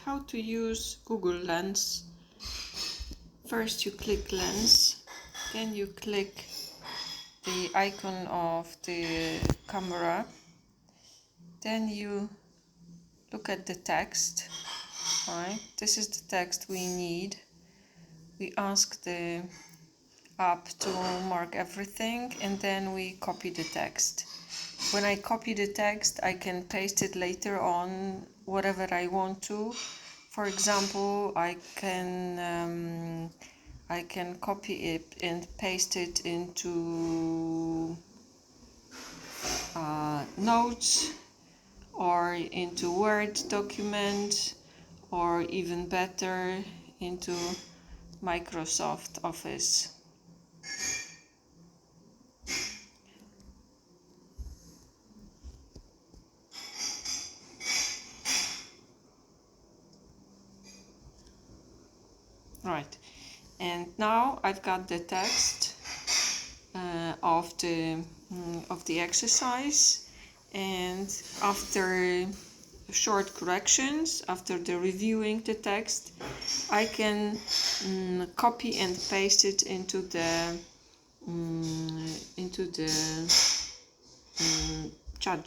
how to use Google Lens. First you click Lens, then you click the icon of the camera, then you look at the text. Right, this is the text we need. We ask the app to mark everything, and then we copy the text. When I copy the text, I can paste it later on whatever I want to. For example, I can copy it and paste it into notes, or into Word document, or even better, into Microsoft Office. Right, and now I've got the text of the exercise, and after short corrections, after the reviewing the text, I can copy and paste it into the chat